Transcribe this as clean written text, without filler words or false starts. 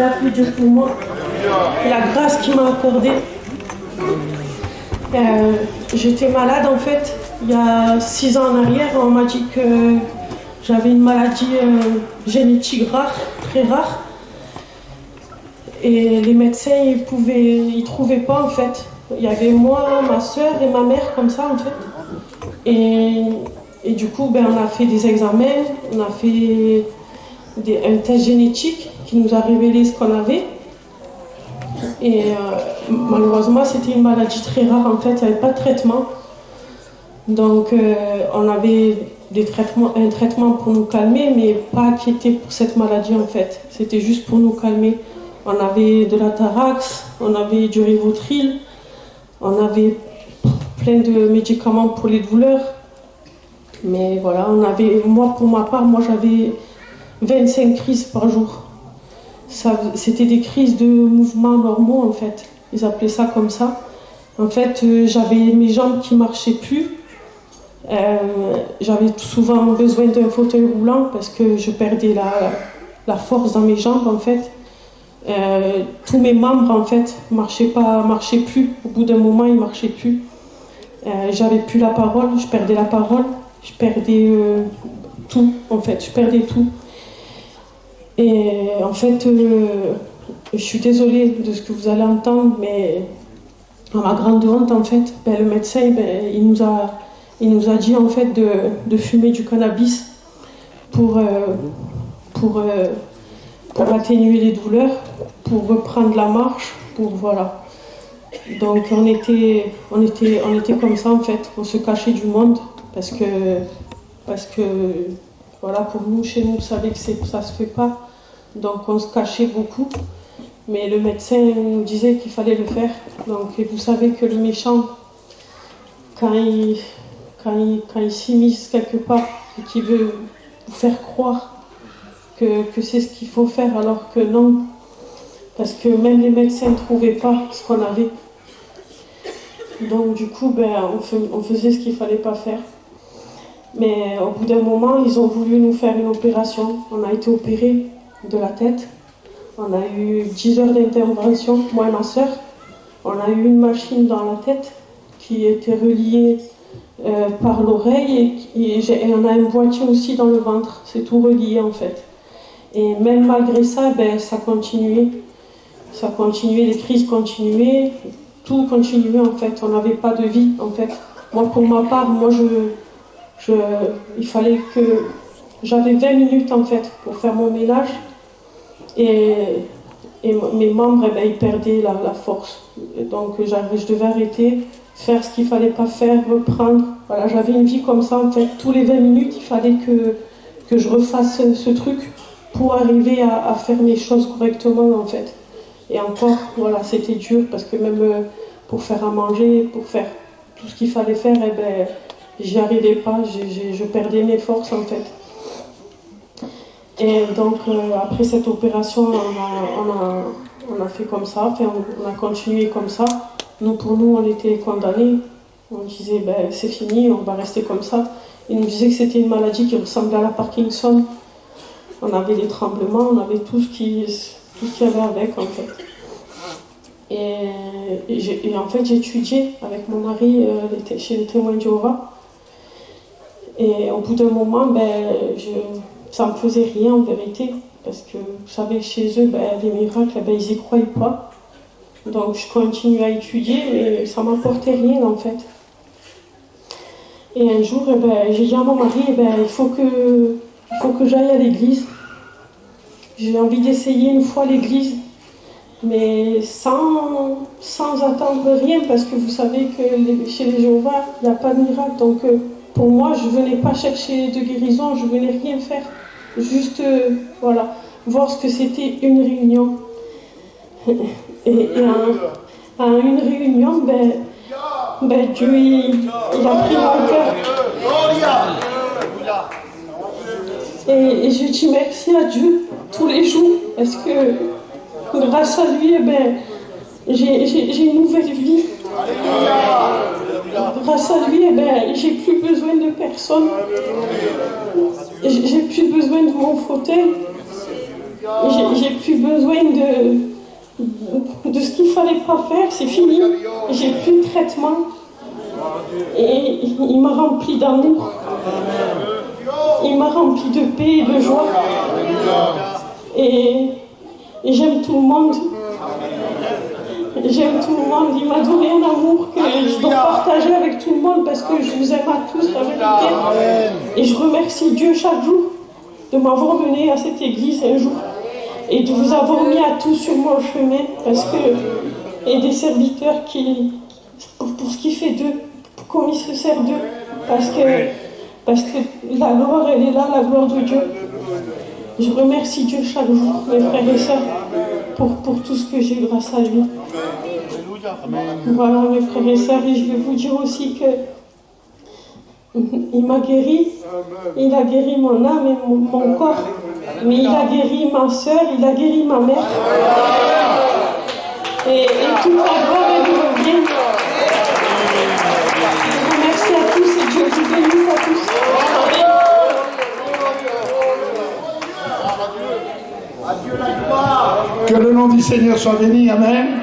a fait Dieu pour moi, la grâce qu'il m'a accordée. J'étais malade en fait, il y a 6 ans en arrière, on m'a dit que j'avais une maladie génétique rare, très rare. Et les médecins, ils trouvaient pas en fait. Il y avait moi, ma soeur et ma mère comme ça en fait. Et du coup, on a fait des examens, on a fait un test génétique qui nous a révélé ce qu'on avait. Et malheureusement, c'était une maladie très rare en fait, il n'y avait pas de traitement. Donc on avait un traitement pour nous calmer, mais pas qui était pour cette maladie en fait. C'était juste pour nous calmer. On avait de l'Atarax, on avait du Rivotril, on avait plein de médicaments pour les douleurs. Mais voilà, pour ma part, j'avais 25 crises par jour. C'était des crises de mouvements normaux en fait. Ils appelaient ça comme ça. En fait, j'avais mes jambes qui marchaient plus. J'avais souvent besoin d'un fauteuil roulant parce que je perdais la force dans mes jambes en fait. Tous mes membres en fait marchaient plus. Au bout d'un moment, ils marchaient plus. J'avais plus la parole, je perdais la parole, je perdais tout en fait, je perdais tout. Et en fait, je suis désolée de ce que vous allez entendre, mais à ma grande honte en fait, le médecin il nous a dit en fait de fumer du cannabis pour atténuer les douleurs, pour reprendre la marche, voilà. Donc on était comme ça en fait, on se cachait du monde parce que voilà, pour nous, chez nous, vous savez que ça se fait pas, donc on se cachait beaucoup. Mais le médecin nous disait qu'il fallait le faire. Donc, et vous savez que le méchant, quand il s'immisce quelque part et qu'il veut vous faire croire que c'est ce qu'il faut faire, alors que non, parce que même les médecins ne trouvaient pas ce qu'on avait. Donc du coup, on faisait ce qu'il ne fallait pas faire. Mais au bout d'un moment, ils ont voulu nous faire une opération. On a été opérés de la tête. On a eu 10 heures d'intervention, moi et ma soeur. On a eu une machine dans la tête qui était reliée par l'oreille et on a un boîtier aussi dans le ventre. C'est tout relié en fait. Et même malgré ça, ça continuait. Ça continuait, les crises continuaient, tout continuait en fait. On n'avait pas de vie en fait. Moi, pour ma part, il fallait que j'avais 20 minutes en fait pour faire mon ménage et mes membres ils perdaient la force. Et donc je devais arrêter, faire ce qu'il fallait pas faire, reprendre. Voilà, j'avais une vie comme ça en fait. Tous les 20 minutes, il fallait que je refasse ce truc pour arriver à faire mes choses correctement en fait. Et encore, voilà, c'était dur parce que même pour faire à manger, pour faire tout ce qu'il fallait faire, j'y arrivais pas, je perdais mes forces en fait. Et donc après cette opération, on a fait comme ça, on a continué comme ça. Pour nous, on était condamnés. On disait, c'est fini, on va rester comme ça. Ils nous disaient que c'était une maladie qui ressemblait à la Parkinson. On avait des tremblements, on avait tout ce qu'il y avait avec en fait. Et en fait, j'étudiais avec mon mari chez les témoins de Jéhovah. Et au bout d'un moment, ça ne me faisait rien en vérité. Parce que vous savez, chez eux, les miracles, ils n'y croyaient pas. Donc je continuais à étudier, mais ça ne m'apportait rien en fait. Et un jour, j'ai dit à mon mari, il faut que j'aille à l'église. J'ai envie d'essayer une fois l'église, mais sans attendre rien, parce que vous savez que chez les Jéhovah, il n'y a pas de miracle. Donc pour moi, je ne venais pas chercher de guérison, je ne venais rien faire. Juste, voir ce que c'était une réunion. Et à une réunion, Dieu, il a pris mon cœur. Et je dis merci à Dieu tous les jours, parce que grâce à lui, j'ai une nouvelle vie. Grâce à lui, j'ai plus besoin de personne. J'ai plus besoin de mon fauteuil. J'ai plus besoin de ce qu'il fallait pas faire, c'est fini. J'ai plus de traitement. Et il m'a rempli d'amour. Il m'a rempli de paix et de joie. Et j'aime tout le monde. J'aime tout le monde. Il m'a donné un amour que je dois partager avec tout le monde parce que je vous aime à tous, la vérité. Et je remercie Dieu chaque jour de m'avoir mené à cette église un jour et de vous avoir mis à tous sur mon chemin parce que, et des serviteurs pour ce qui fait d'eux, comme ils se servent d'eux, parce que la gloire, elle est là, la gloire de Dieu. Je remercie Dieu chaque jour, mes frères et sœurs, pour tout ce que j'ai grâce à lui. Voilà, mes frères et sœurs, et je vais vous dire aussi que il m'a guéri, il a guéri mon âme et mon corps, mais il a guéri ma sœur, il a guéri ma mère. Et toute la gloire, elle lui revient. Je vous remercie à tous et Dieu vous bénisse à tous. Que le nom du Seigneur soit béni, amen.